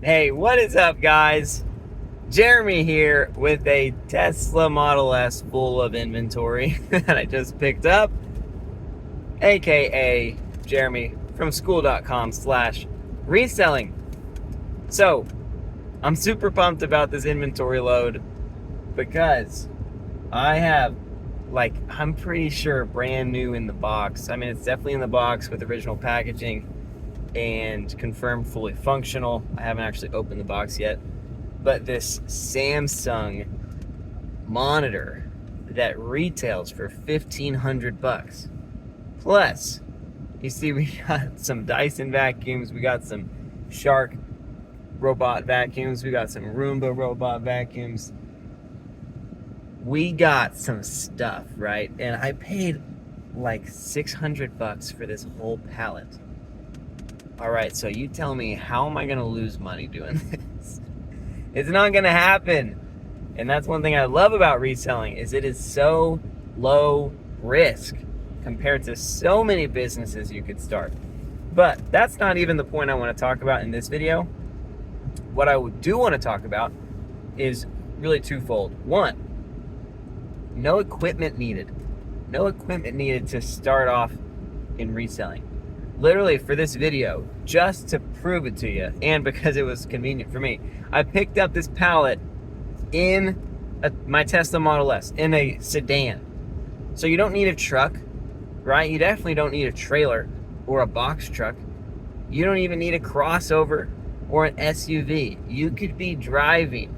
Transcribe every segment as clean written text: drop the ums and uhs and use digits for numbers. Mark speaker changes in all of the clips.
Speaker 1: Hey, what is up, guys? Jeremy here with a Tesla Model S full of inventory that I just picked up, aka Jeremy from school.com/reselling. So, I'm super pumped about this inventory load because I have, I'm pretty sure brand new in the box. I mean, it's definitely in the box with original packaging and confirmed fully functional. I haven't actually opened the box yet, but this Samsung monitor that retails for $1,500 plus, you see, we got some Dyson vacuums, we got some Shark robot vacuums, we got some Roomba robot vacuums, we got some stuff, right? And I paid like $600 for this whole pallet. All right, so you tell me, how am I gonna lose money doing this? It's not gonna happen. And that's one thing I love about reselling, is it is so low risk compared to so many businesses you could start. But that's not even the point I wanna talk about in this video. What I do wanna talk about is really twofold. One, no equipment needed. No equipment needed to start off in reselling. Literally, for this video, just to prove it to you, and because it was convenient for me, I picked up this pallet in my Tesla Model S, in a sedan. So you don't need a truck, right? You definitely don't need a trailer or a box truck. You don't even need a crossover or an SUV. You could be driving,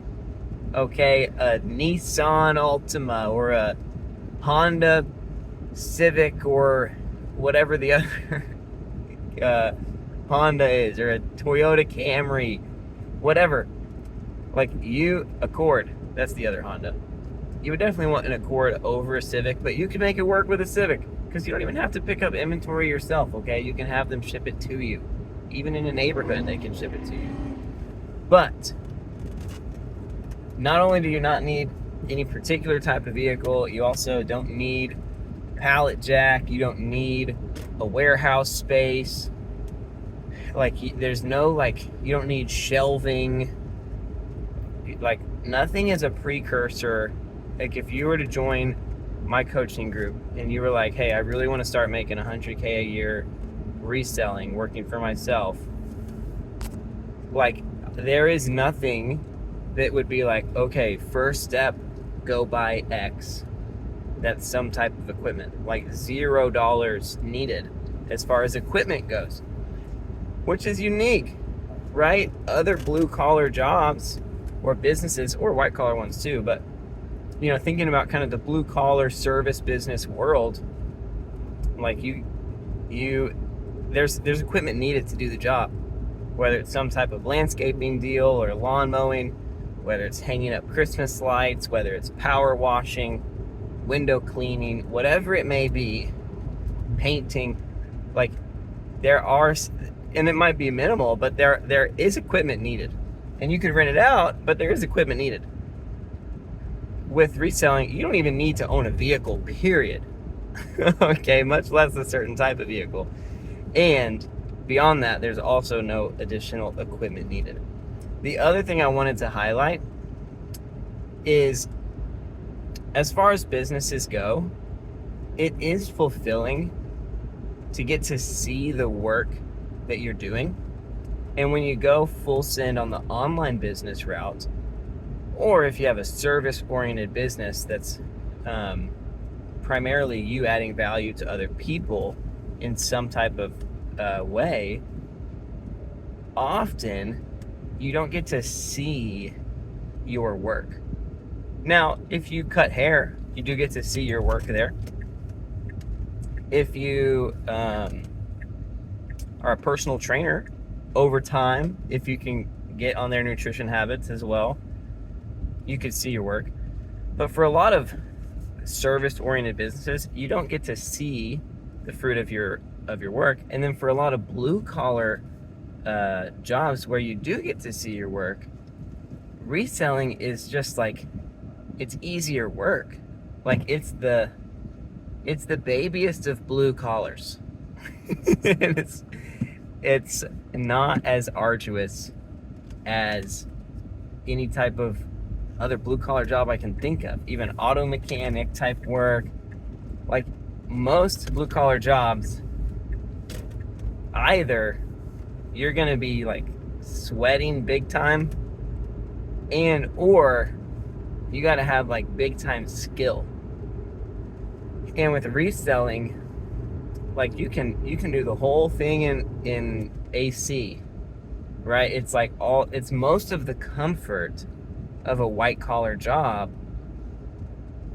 Speaker 1: okay, a Nissan Altima or a Honda Civic or whatever the other Honda is, or a Toyota Camry, whatever. Accord, that's the other Honda. You would definitely want an Accord over a Civic, but you can make it work with a Civic because you don't even have to pick up inventory yourself, okay? You can have them ship it to you. Even in a neighborhood, they can ship it to you. But not only do you not need any particular type of vehicle, you also don't need pallet jack, you don't need a warehouse space, there's no, you don't need shelving, nothing is a precursor. If you were to join my coaching group and you were like, hey, I really want to start making $100K a year reselling, working for myself, there is nothing that would be okay, first step, go buy X. That's some type of equipment. $0 needed as far as equipment goes, which is unique, right? Other blue collar jobs or businesses, or white collar ones too, but thinking about kind of the blue collar service business world, there's equipment needed to do the job, whether it's some type of landscaping deal or lawn mowing, whether it's hanging up Christmas lights, whether it's power washing, window cleaning, whatever it may be, painting, there are, and it might be minimal, but there is equipment needed. And you could rent it out, but there is equipment needed. With reselling, you don't even need to own a vehicle, period. Okay, much less a certain type of vehicle. And beyond that, there's also no additional equipment needed. The other thing I wanted to highlight is, as far as businesses go, it is fulfilling to get to see the work that you're doing. And when you go full send on the online business route, or if you have a service-oriented business that's primarily you adding value to other people in some type of way, often you don't get to see your work. Now, if you cut hair, you do get to see your work there. If you are a personal trainer, over time, if you can get on their nutrition habits as well, you could see your work. But for a lot of service-oriented businesses, you don't get to see the fruit of your work. And then for a lot of blue-collar jobs where you do get to see your work, reselling is just it's easier work. It's the babiest of blue collars. And it's not as arduous as any type of other blue collar job I can think of, even auto mechanic type work. Like most blue collar jobs, either you're gonna be like sweating big time, and or you gotta have like big time skill. And with reselling, like you can do the whole thing in AC, right? It's like it's most of the comfort of a white collar job,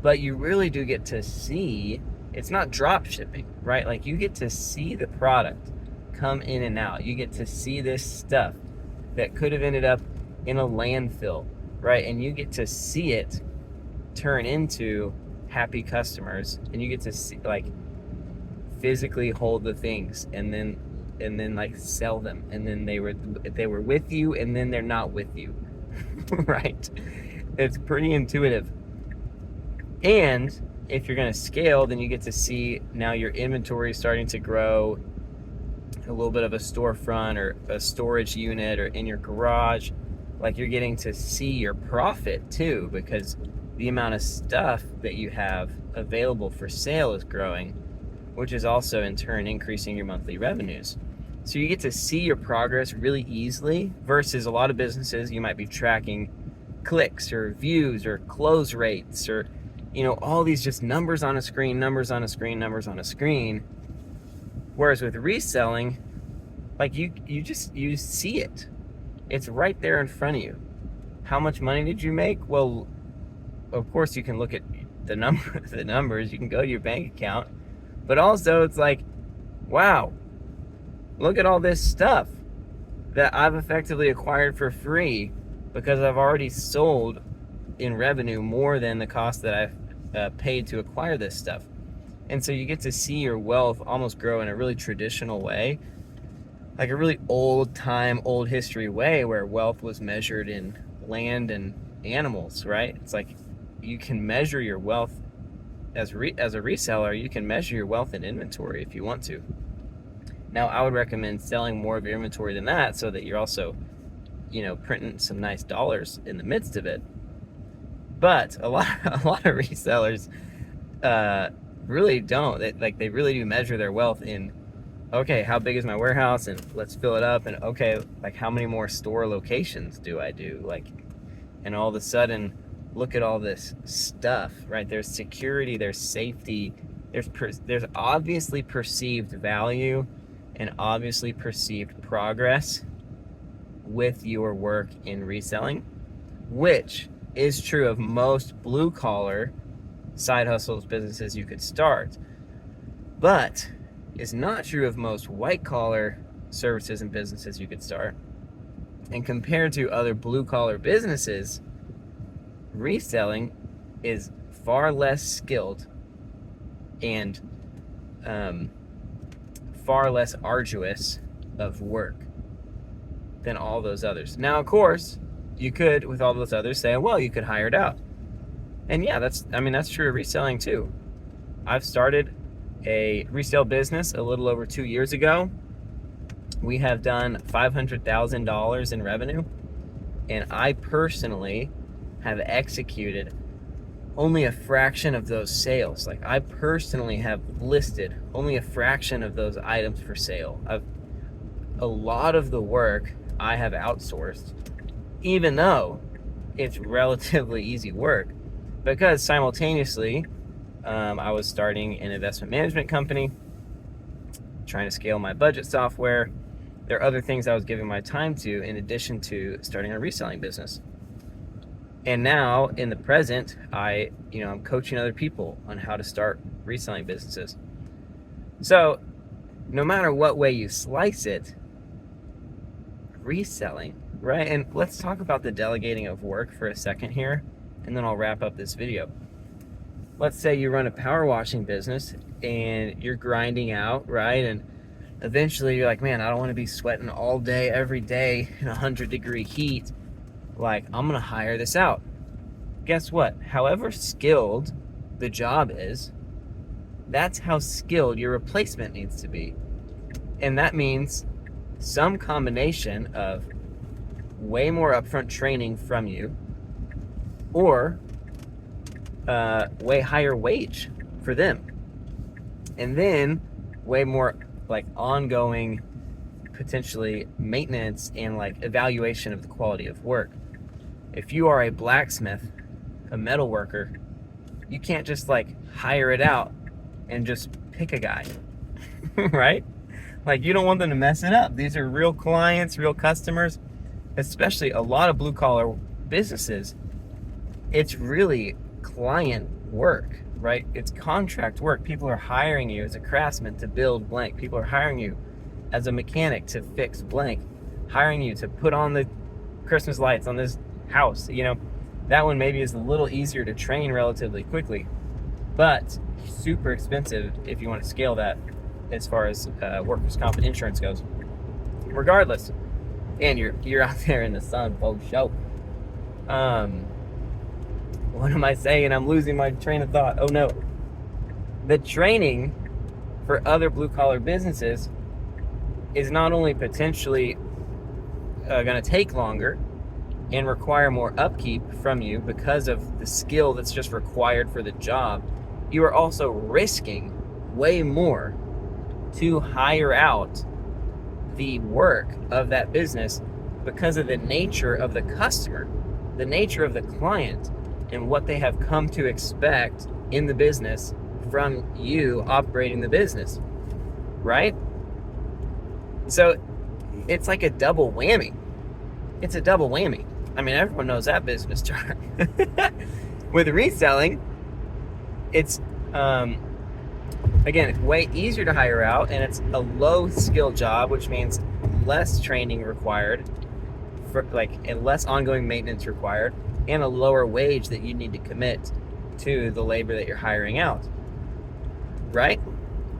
Speaker 1: but you really do get to see, it's not drop shipping, right? Like you get to see the product come in and out. You get to see this stuff that could have ended up in a landfill, right? And you get to see it turn into happy customers, and you get to see, like, physically hold the things and then like sell them, and then they were with you and then they're not with you. Right? It's pretty intuitive. And if you're going to scale, then you get to see now your inventory is starting to grow, a little bit of a storefront or a storage unit or in your garage. Like you're getting to see your profit too, because the amount of stuff that you have available for sale is growing, which is also in turn increasing your monthly revenues. So you get to see your progress really easily, versus a lot of businesses you might be tracking clicks or views or close rates or, you know, all these just numbers on a screen, numbers on a screen, numbers on a screen. Whereas with reselling, like you see it. It's right there in front of you. How much money did you make? Well, of course you can look at the numbers, you can go to your bank account, but also it's like, wow, look at all this stuff that I've effectively acquired for free because I've already sold in revenue more than the cost that I've paid to acquire this stuff. And so you get to see your wealth almost grow in a really traditional way, like a really old history way, where wealth was measured in land and animals, right? It's like you can measure your wealth as a reseller. You can measure your wealth in inventory if you want to. Now, I would recommend selling more of your inventory than that, so that you're also, you know, printing some nice dollars in the midst of it. But a lot of resellers really don't. They really do measure their wealth in, okay, how big is my warehouse, and let's fill it up, and okay, like how many more store locations do I do? Like, and all of a sudden, look at all this stuff, right? There's security, there's safety, there's obviously perceived value and obviously perceived progress with your work in reselling, which is true of most blue collar side hustles businesses you could start, but is not true of most white collar services and businesses you could start. And compared to other blue collar businesses, reselling is far less skilled and far less arduous of work than all those others. Now, of course, you could, with all those others, say, well, you could hire it out. And yeah, that's true of reselling too. I've started a resale business a little over 2 years ago. We have done $500,000 in revenue, and I personally have executed only a fraction of those sales. Like, I personally have listed only a fraction of those items for sale. A lot of the work I have outsourced, even though it's relatively easy work, because simultaneously I was starting an investment management company, trying to scale my budget software. There are other things I was giving my time to in addition to starting a reselling business. And now in the present, I'm coaching other people on how to start reselling businesses. So no matter what way you slice it, reselling, right? And let's talk about the delegating of work for a second here, and then I'll wrap up this video. Let's say you run a power washing business and you're grinding out, right? And eventually you're like, man, I don't want to be sweating all day, every day in 100-degree heat. Like, I'm going to hire this out. Guess what? However skilled the job is, that's how skilled your replacement needs to be. And that means some combination of way more upfront training from you, or way higher wage for them, and then way more like ongoing potentially maintenance and like evaluation of the quality of work. If you are a blacksmith, a metal worker, you can't just like hire it out and just pick a guy, right? Like, you don't want them to mess it up. These are real clients, real customers, especially a lot of blue collar businesses. It's really client work, right? It's contract work. People are hiring you as a craftsman to build blank. People are hiring you as a mechanic to fix blank, hiring you to put on the Christmas lights on this house. You know, that one maybe is a little easier to train relatively quickly, but super expensive if you want to scale that as far as workers' comp and insurance goes. Regardless, and you're out there in the sun, folks. Show. What am I saying? I'm losing my train of thought. Oh no. The training for other blue collar businesses is not only potentially going to take longer and require more upkeep from you because of the skill that's just required for the job, you are also risking way more to hire out the work of that business because of the nature of the customer, the nature of the client, and what they have come to expect in the business from you operating the business, right? So it's like a double whammy. It's a double whammy. I mean, everyone knows that business term. With reselling, it's again, it's way easier to hire out, and it's a low skill job, which means less training required, for like, and less ongoing maintenance required, and a lower wage that you need to commit to the labor that you're hiring out. Right?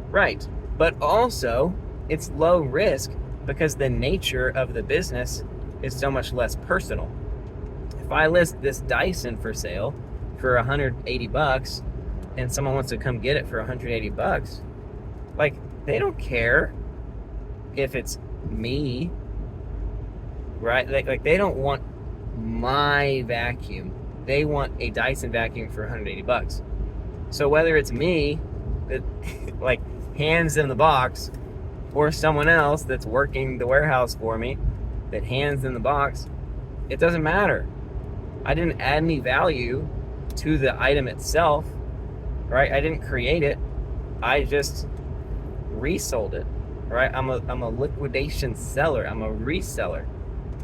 Speaker 1: Right. But also, it's low risk because the nature of the business is so much less personal. If I list this Dyson for sale for $180 and someone wants to come get it for $180, like, they don't care if it's me, right? Like they don't want my vacuum. They want a Dyson vacuum for $180. So whether it's me that like hands them the box, or someone else that's working the warehouse for me that hands them the box, it doesn't matter. I didn't add any value to the item itself, right? I didn't create it. I just resold it, right? I'm a liquidation seller. I'm a reseller.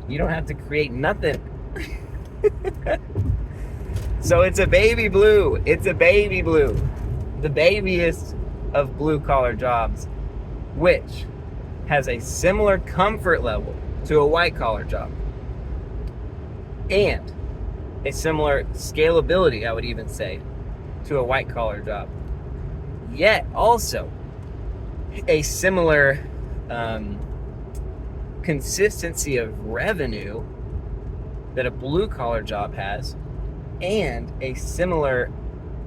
Speaker 1: You don't have to create nothing. So it's a baby blue. It's a baby blue. The babiest of blue collar jobs, which has a similar comfort level to a white collar job, and a similar scalability, I would even say, to a white collar job, yet also a similar consistency of revenue that a blue collar job has, and a similar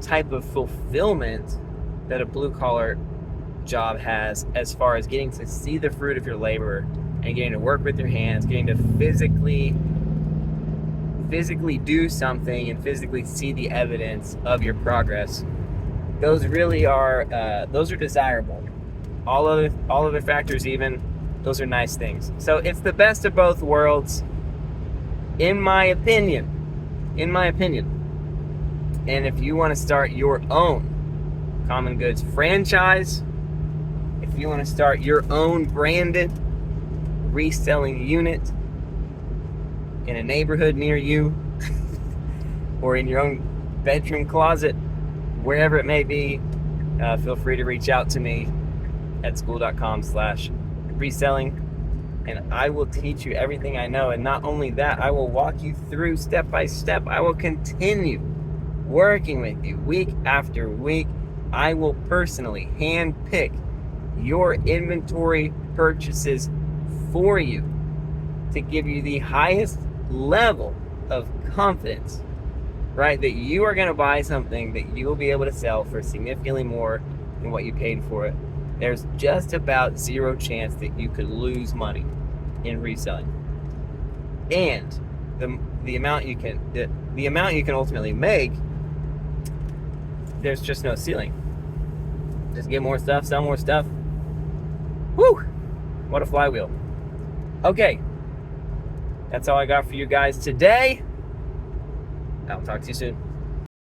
Speaker 1: type of fulfillment that a blue collar job has, as far as getting to see the fruit of your labor and getting to work with your hands, getting to physically do something and physically see the evidence of your progress. Those really are those are desirable. All other factors, even, those are nice things. So it's the best of both worlds, in my opinion. And if you want to start your own common goods franchise, if you want to start your own branded reselling unit in a neighborhood near you, or in your own bedroom closet, wherever it may be, feel free to reach out to me at school.com/reselling, and I will teach you everything I know. And not only that, I will walk you through step by step. I will continue working with you week after week. I will personally hand pick your inventory purchases for you to give you the highest level of confidence, right? That you are going to buy something that you will be able to sell for significantly more than what you paid for it. There's just about zero chance that you could lose money in reselling. and the amount you can ultimately make, there's just no ceiling. Just get more stuff, sell more stuff. Woo! What a flywheel. Okay, that's all I got for you guys today. I'll talk to you soon.